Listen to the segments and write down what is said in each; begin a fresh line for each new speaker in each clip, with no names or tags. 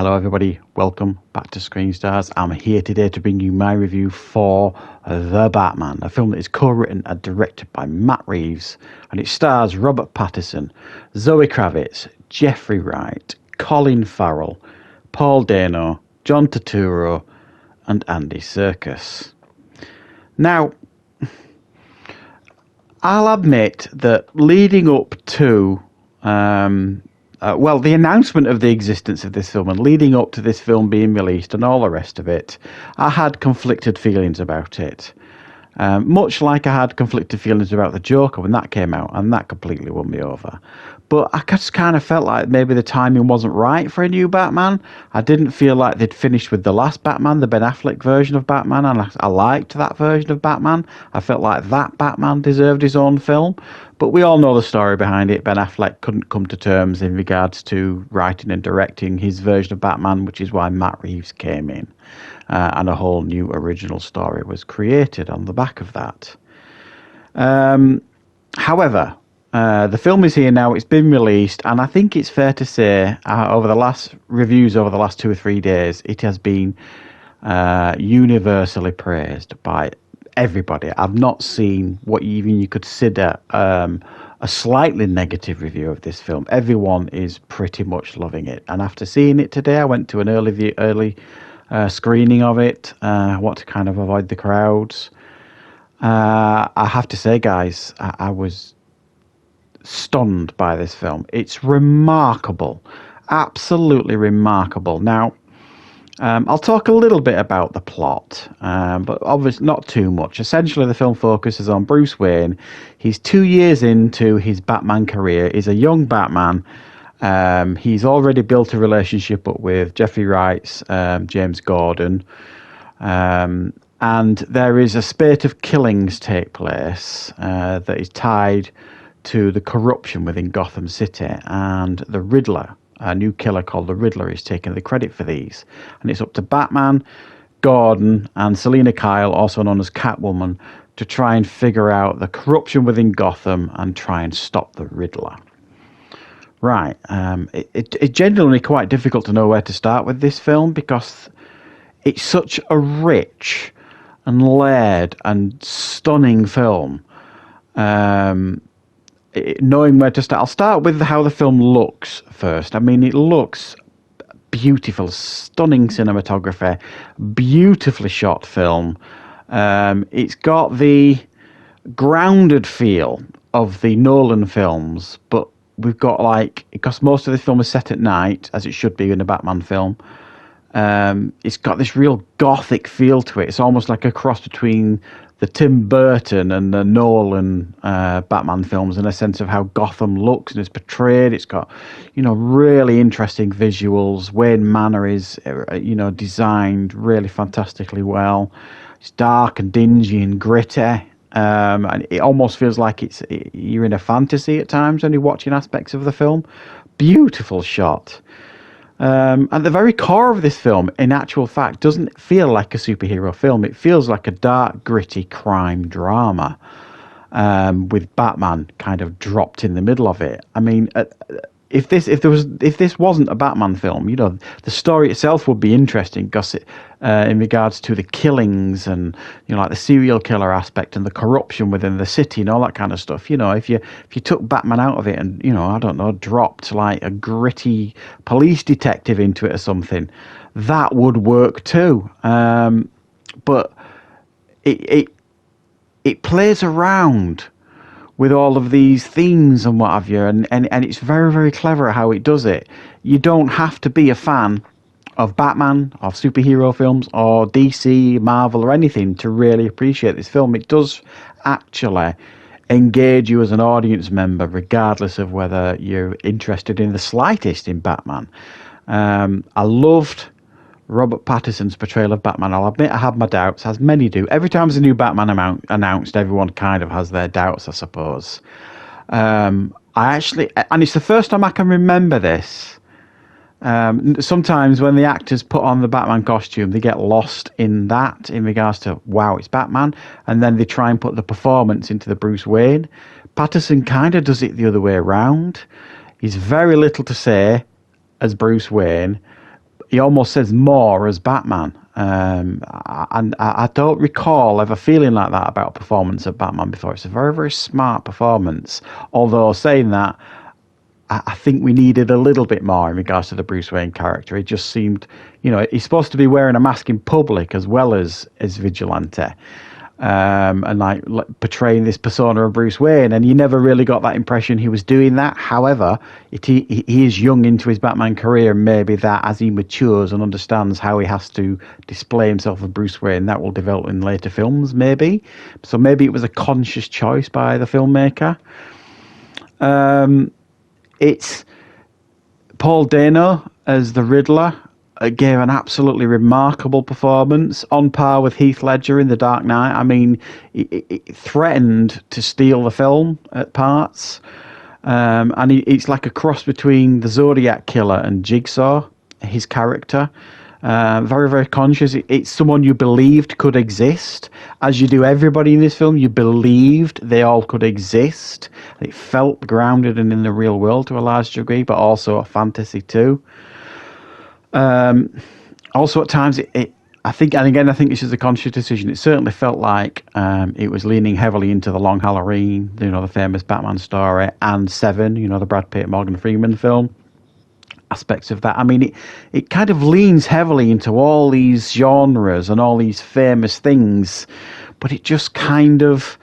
Hello everybody, welcome back to Screenstars. I'm here today to bring you my review for The Batman, a film that is co-written and directed by Matt Reeves, and it stars Robert Pattinson, Zoe Kravitz, Jeffrey Wright, Colin Farrell, Paul Dano, John Turturro, and Andy Serkis. Now, I'll admit that leading up to the announcement of the existence of this film and leading up to this film being released and all the rest of it, I had conflicted feelings about it. Much like I had conflicted feelings about The Joker when that came out, and that completely won me over. But I just kind of felt like maybe the timing wasn't right for a new Batman. I didn't feel like they'd finished with the last Batman, the Ben Affleck version of Batman, and I liked that version of Batman. I felt like that Batman deserved his own film. But we all know the story behind it. Ben Affleck couldn't come to terms in regards to writing and directing his version of Batman, which is why Matt Reeves came in. And a whole new original story was created on the back of that. However, the film is here now, it's been released, and I think it's fair to say over the last 2 or 3 days, it has been universally praised by everybody. I've not seen what even you could consider a slightly negative review of this film. Everyone is pretty much loving it, and after seeing it today, I went to an early screening of it. I want to kind of avoid the crowds. I have to say, guys, I was stunned by this film. It's remarkable, absolutely remarkable. Now, I'll talk a little bit about the plot, but obviously not too much. Essentially, the film focuses on Bruce Wayne. He's 2 years into his Batman career. He's a young Batman. He's already built a relationship up with Jeffrey Wright's James Gordon. And there is a spate of killings take place that is tied to the corruption within Gotham City, and the Riddler, a new killer called the Riddler, is taking the credit for these. And it's up to Batman, Gordon, and Selina Kyle, also known as Catwoman, to try and figure out the corruption within Gotham and try and stop the Riddler. Right, it's genuinely quite difficult to know where to start with this film because it's such a rich and layered and stunning film. Knowing where to start, I'll start with how the film looks first. I mean, it looks beautiful, stunning cinematography, beautifully shot film. It's got the grounded feel of the Nolan films, but we've got because most of this film is set at night, as it should be in a Batman film. It's got this real gothic feel to it. It's almost like a cross between the Tim Burton and the Nolan Batman films in a sense of how Gotham looks and is portrayed. It's got, really interesting visuals. Wayne Manor is, designed really fantastically well. It's dark and dingy and gritty. And it almost feels like you're in a fantasy at times when you're watching aspects of the film. Beautiful shot. At the very core of this film, in actual fact, doesn't feel like a superhero film. It feels like a dark, gritty crime drama with Batman kind of dropped in the middle of it. I mean, if this wasn't a Batman film, the story itself would be interesting because in regards to the killings and like the serial killer aspect and the corruption within the city and all that kind of stuff. If you took Batman out of it and I don't know, dropped like a gritty police detective into it or something, that would work too. But it plays around with all of these themes and what have you, and it's very, very clever how it does it. You don't have to be a fan of Batman, of superhero films, or DC, Marvel, or anything to really appreciate this film. It does actually engage you as an audience member, regardless of whether you're interested in the slightest in Batman. I loved Robert Pattinson's portrayal of Batman. I'll admit I had my doubts, as many do. Every time there's a new Batman announced, everyone kind of has their doubts, I suppose. And it's the first time I can remember this. Sometimes when the actors put on the Batman costume, they get lost in that in regards to, wow, it's Batman. And then they try and put the performance into the Bruce Wayne. Pattinson kind of does it the other way around. He's very little to say as Bruce Wayne. he almost says more as Batman. And I don't recall ever feeling like that about a performance of Batman before. It's a very, very smart performance. Although saying that, I think we needed a little bit more in regards to the Bruce Wayne character. It just seemed, he's supposed to be wearing a mask in public as well as vigilante. And like portraying this persona of Bruce Wayne, and you never really got that impression he was doing that. However, he is young into his Batman career, and maybe that as he matures and understands how he has to display himself as Bruce Wayne, that will develop in later films, maybe. So maybe it was a conscious choice by the filmmaker. It's Paul Dano as the Riddler. Gave an absolutely remarkable performance, on par with Heath Ledger in The Dark Knight. I mean, it threatened to steal the film at parts. And it's like a cross between the Zodiac Killer and Jigsaw, his character. Very, very conscious. It's someone you believed could exist. As you do everybody in this film, you believed they all could exist. It felt grounded and in the real world to a large degree, but also a fantasy too. Also at times I think this is a conscious decision. It certainly felt like it was leaning heavily into the Long Halloween, the famous Batman story, and Seven, the Brad Pitt Morgan Freeman film. Aspects of that. I mean, it kind of leans heavily into all these genres and all these famous things, but it just kind of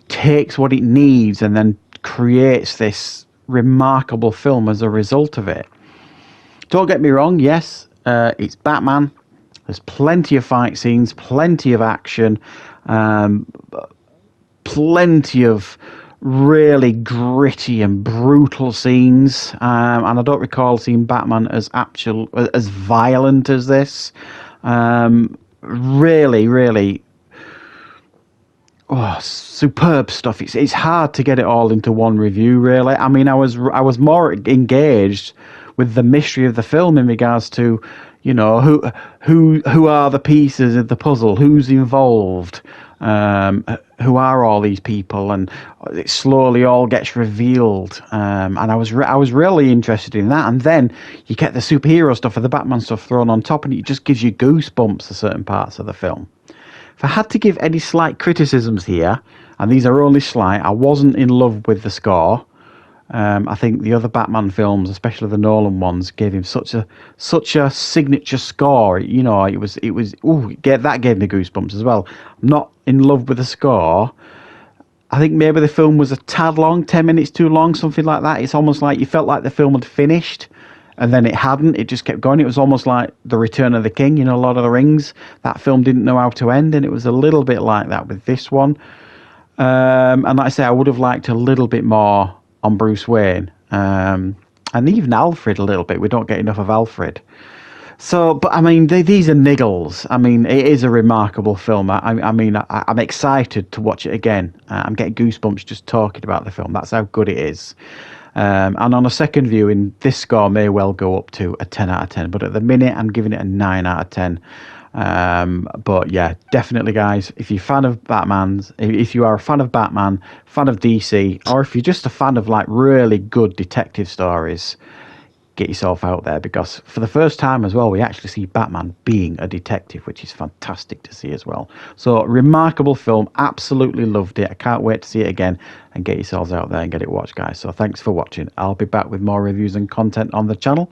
takes what it needs and then creates this remarkable film as a result of it. Don't get me wrong, yes, it's Batman. There's plenty of fight scenes, plenty of action, plenty of really gritty and brutal scenes. And I don't recall seeing Batman as violent as this. Really, really superb stuff. It's hard to get it all into one review, really. I mean, I was more engaged with the mystery of the film in regards to, who are the pieces of the puzzle, who's involved, who are all these people, and it slowly all gets revealed. And I was really interested in that. And then you get the superhero stuff and the Batman stuff thrown on top, and it just gives you goosebumps to certain parts of the film. If I had to give any slight criticisms here, and these are only slight, I wasn't in love with the score. I think the other Batman films, especially the Nolan ones, gave him such a signature score. That gave me goosebumps as well. I'm not in love with the score. I think maybe the film was a tad long, 10 minutes too long, something like that. It's almost like you felt like the film had finished, and then it hadn't. It just kept going. It was almost like The Return of the King, Lord of the Rings. That film didn't know how to end, and it was a little bit like that with this one. And like I say, I would have liked a little bit more on Bruce Wayne, and even Alfred a little bit. We don't get enough of Alfred. So, but I mean, these are niggles. I mean, it is a remarkable film. I'm excited to watch it again. I'm getting goosebumps just talking about the film. That's how good it is. And on a second viewing, this score may well go up to a 10 out of 10. But at the minute, I'm giving it a 9 out of 10. But yeah, definitely, guys, if you're a fan of if you are a fan of Batman, fan of DC, or if you're just a fan of like really good detective stories, get yourself out there, because for the first time as well, we actually see Batman being a detective, which is fantastic to see as well. So remarkable film, absolutely loved it. I can't wait to see it again, and get yourselves out there and get it watched, guys. So thanks for watching. I'll be back with more reviews and content on the channel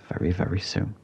very, very soon.